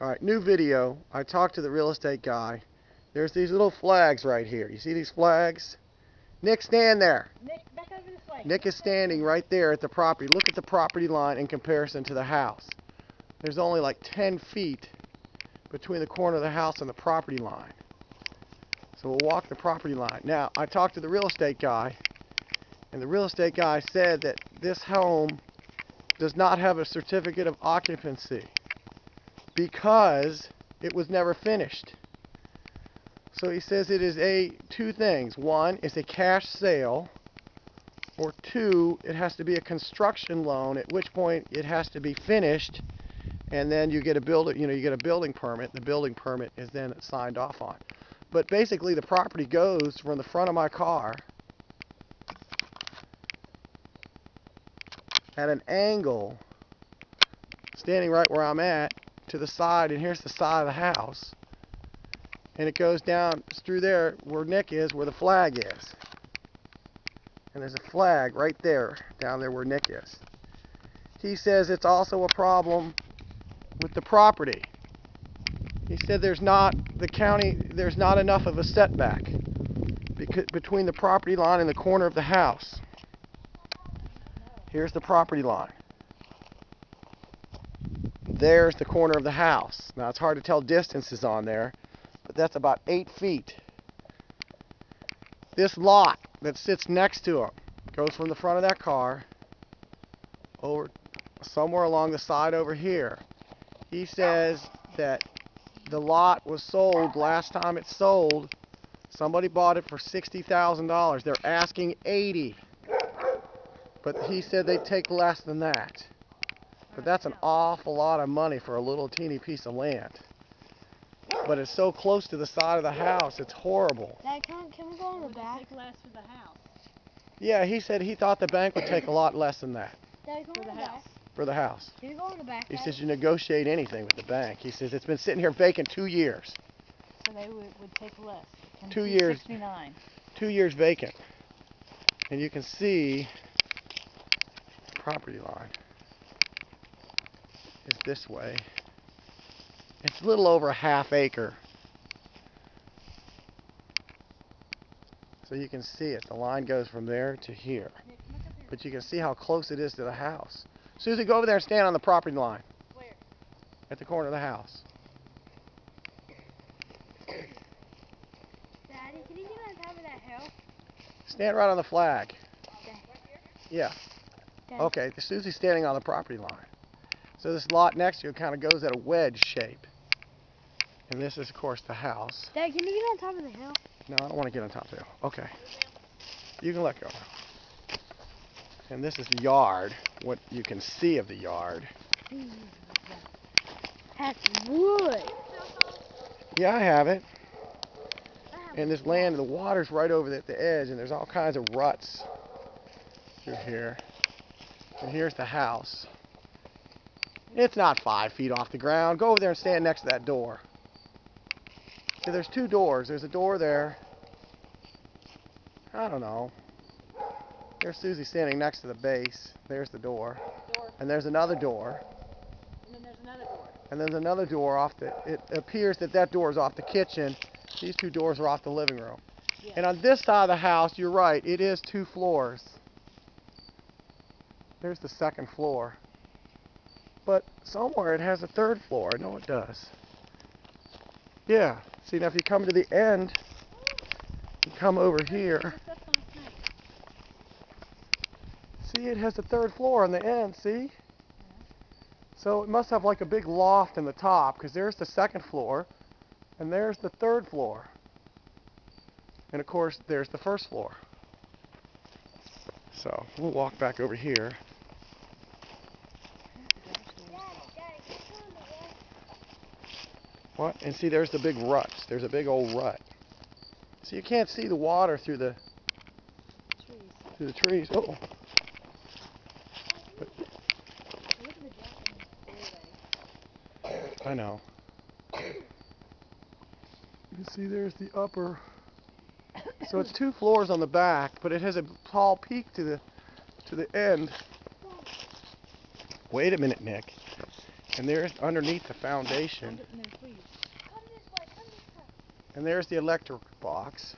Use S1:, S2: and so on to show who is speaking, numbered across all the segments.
S1: Alright, new video. I talked to the real estate guy. There's these little flags right here. You see these flags? Nick, stand there.
S2: Nick, back over this way.
S1: Nick is standing right there at the property. Look at the property line in comparison to the house. There's only like 10 feet between the corner of the house and the property line. So we'll walk the property line. Now, I talked to the real estate guy, and the real estate guy said that this home does not have a certificate of occupancy because it was never finished. So he says it is two things. One, it's a cash sale, or two, it has to be a construction loan, at which point it has to be finished, and then you get a building permit. The building permit is then signed off on. But basically the property goes from the front of my car at an angle, standing right where I'm at, to the side, and here's the side of the house. And it goes down through there where Nick is, where the flag is. And there's a flag right there, down there where Nick is. He says it's also a problem with the property. He said there's not enough of a setback between the property line and the corner of the house. Here's the property line. There's the corner of the house. Now it's hard to tell distances on there, but that's about 8 feet. This lot that sits next to him goes from the front of that car over somewhere along the side over here. He says that the lot was sold, last time it sold, somebody bought it for $60,000. They're asking $80,000. But he said they'd take less than that. But that's an awful lot of money for a little teeny piece of land. But it's so close to the side of the house, it's horrible.
S2: Dad, can we go in the back?
S3: Take less for the house.
S1: Yeah, he said he thought the bank would take a lot less than that.
S2: Dad, come
S3: For
S2: in
S3: the
S2: the
S3: house.
S2: back.
S1: For the house.
S2: Can you go in the back?
S1: He
S2: Dad?
S1: says you negotiate anything with the bank. He says it's been sitting here vacant 2 years.
S3: So they would take less.
S1: 2 years.
S3: 69.
S1: 2 years vacant. And you can see the property line is this way. It's a little over a half acre. So you can see it. The line goes from there to here. But you can see how close it is to the house. Susie, go over there and stand on the property line.
S2: Where?
S1: At the corner of the house.
S2: Daddy, can you get on top of that hill?
S1: Stand right on the flag. Yeah.
S2: Dad.
S1: Okay, Susie's standing on the property line. So this lot next to you kind of goes at a wedge shape. And this is, of course, the house.
S2: Dad, can you get on top of the hill?
S1: No, I don't want to get on top of the hill. Okay. You can let go. And this is the yard, what you can see of the yard.
S2: That's wood.
S1: Yeah, I have it. And this land, the water's right over at the edge, and there's all kinds of ruts through here. And here's the house. It's not 5 feet off the ground. Go over there and stand next to that door. See, there's two doors. There's a door there. I don't know. There's Susie standing next to the base. There's the door. And there's another door.
S3: And then there's another door.
S1: And there's another door off the... It appears that that door is off the kitchen. These two doors are off the living room.
S3: Yeah.
S1: And on this side of the house, you're right, it is 2 floors. There's the second floor. But somewhere it has a 3rd floor. I know it does. Yeah. See, now if you come to the end, you come over here. See, it has a 3rd floor on the end, see? So it must have like a big loft in the top, because there's the 2nd floor, and there's the 3rd floor. And of course, there's the 1st floor. So we'll walk back over here. What? And see, there's the big ruts. There's a big old rut. So you can't see the water through the trees. Oh. But, I know. You can see there's the upper. So it's 2 floors on the back, but it has a tall peak to the end. Wait a minute, Nick. And there's underneath the foundation.
S3: No, please.
S2: Come this way, come this way.
S1: And there's the electric box.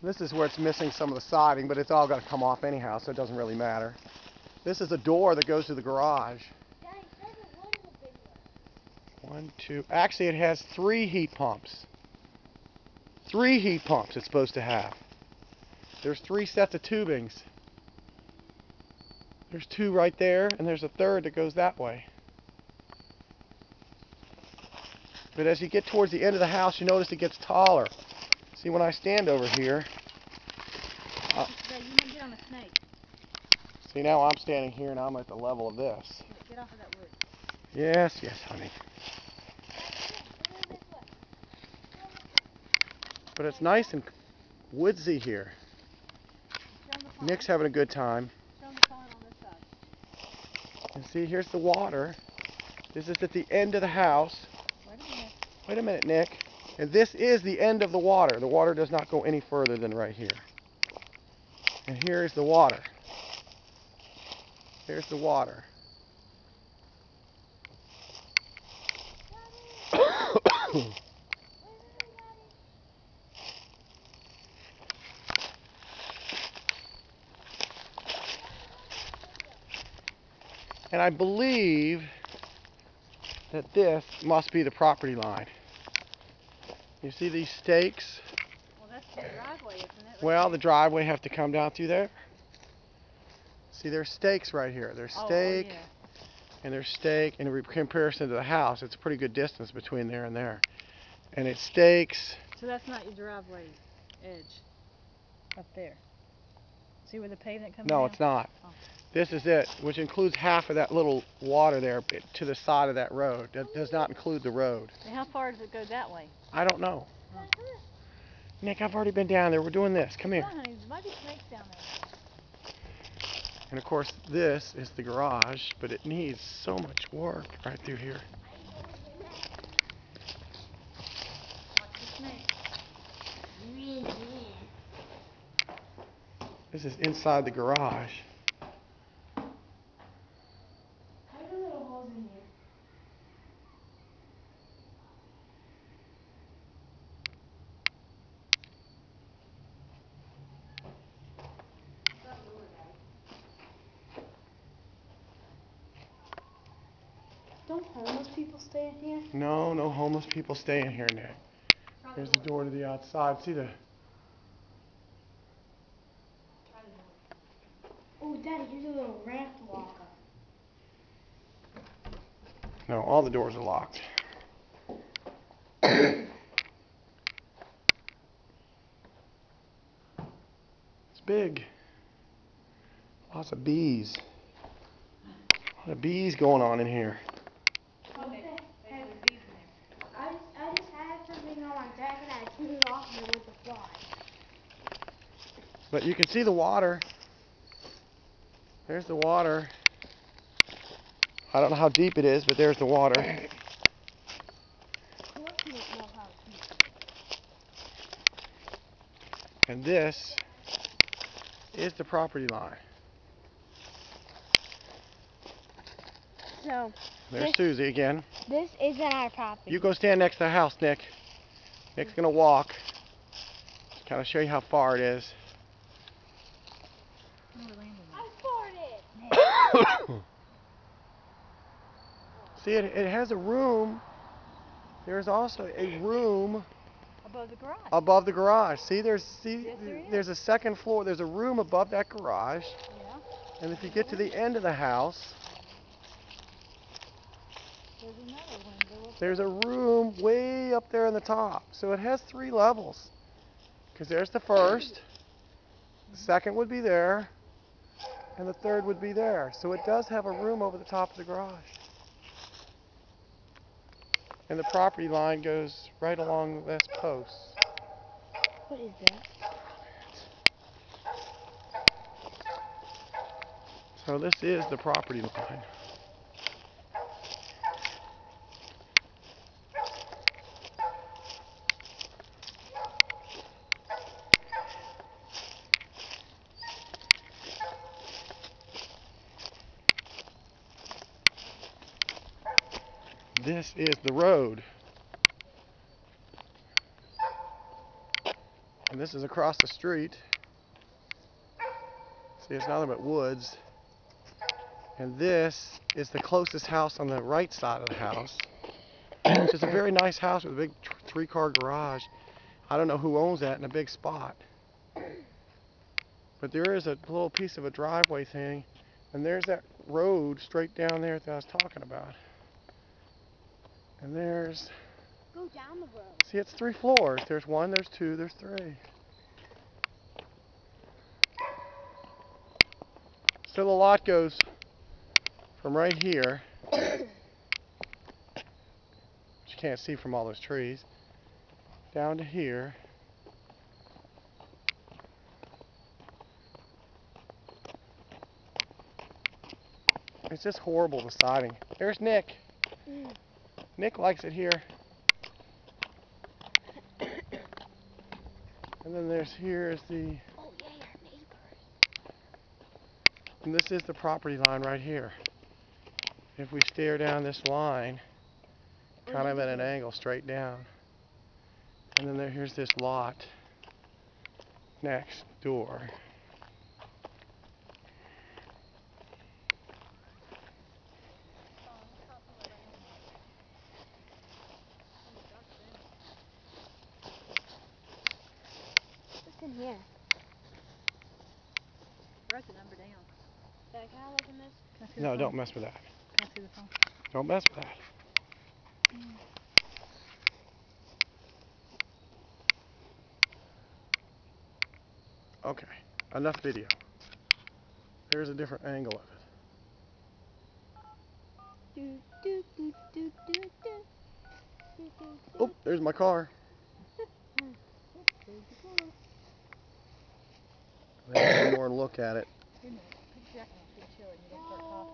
S1: This is where it's missing some of the siding, but it's all got to come off anyhow, so it doesn't really matter. This is a door that goes to the garage.
S2: Daddy, it doesn't look in the video.
S1: 1, 2. Actually, it has 3 heat pumps. 3 heat pumps it's supposed to have. There's 3 sets of tubings. There's 2 right there, and there's a third that goes that way. But as you get towards the end of the house, you notice it gets taller. See, when I stand over here,
S3: You want to get on a snake.
S1: see, now I'm standing here and I'm at the level of this.
S3: Get off of that wood.
S1: Yes, yes, honey. But it's nice and woodsy here.
S3: Show 'em the pond.
S1: Nick's having a good time.
S3: Show 'em the pond on this side.
S1: And see, here's the water. This is at the end of the house.
S3: Wait a minute.
S1: Wait a minute, Nick. And this is the end of the water. The water does not go any further than right here. And here's the water. Here's the water. And I believe that this must be the property line. You see these stakes?
S3: Well, that's the driveway, isn't it?
S1: Well, the driveway have to come down through there. See, there's stakes right here. There's stake,
S3: yeah.
S1: and there's stake. In comparison to the house, it's a pretty good distance between there and there. And it's stakes.
S3: So that's not your driveway edge up there. See where the pavement comes down?
S1: No, it's not.
S3: Oh.
S1: This is it, which includes half of that little water there to the side of that road. That does not include the road.
S3: And how far does it go that way?
S1: I don't know. Nick, I've already been down there. We're doing this. Come here.
S3: Come on, honey. There might be snakes down there.
S1: And of course, this is the garage, but it needs so much work right through here.
S3: Watch the snake.
S1: This is inside the garage.
S2: Don't homeless people stay in here?
S1: No, no homeless people stay in here, Nick. Here's the door to the outside. See the...
S2: Oh, Daddy, here's a little ramp to walk up.
S1: No, all the doors are locked. It's big. Lots of bees. A lot of bees going on in here.
S2: I just had something on my jacket and I took it off and it was a fly.
S1: But you can see the water. There's the water. I don't know how deep it is, but there's the water. And this is the property line.
S2: So,
S1: There's Susie again.
S2: this isn't our property.
S1: You go stand next to the house, Nick. Nick's gonna walk. Kind of show you how far it is.
S2: I farted.
S1: See, it has a room. There's also a room
S3: Above the garage.
S1: above the garage. See,
S3: Yes, there is.
S1: there's a second floor. There's a room above that garage.
S3: Yeah.
S1: And if you get to the end of the house,
S3: There's another window.
S1: there's a room way up there in the top. So it has 3 levels. Because there's the first, the second would be there, and the third would be there. So it does have a room over the top of the garage. And the property line goes right along this post.
S2: What is that?
S1: So this is the property line. this is the road. And this is across the street. See, it's nothing but woods. And this is the closest house on the right side of the house, which is a very nice house with a big 3-car garage. I don't know who owns that in a big spot. But there is a little piece of a driveway thing, and there's that road straight down there that I was talking about. And there's,
S2: Go down the road.
S1: see, it's 3 floors. There's 1, there's 2, there's 3. So the lot goes from right here, which you can't see from all those trees, down to here. It's just horrible, the siding. There's Nick. Nick likes it here. And then here's the,
S2: Oh yeah, your neighbor.
S1: and this is the property line right here. If we stare down this line, kind of at an angle straight down. And then here's this lot next door.
S2: What's in here?
S3: Write the number down.
S2: Dad, can I look in this?
S3: Can I see the
S1: No,
S3: phone?
S1: don't mess with that.
S3: Can I see the phone?
S1: Don't mess with that. Okay, enough video. There's a different angle of it.
S2: Do, do, do, do, do, do. Do, do, do.
S1: Oh, there's my car. Let's take one more look at it.
S3: Wait a minute. Put your jacket on. It's getting chilly. You gotta start coughing.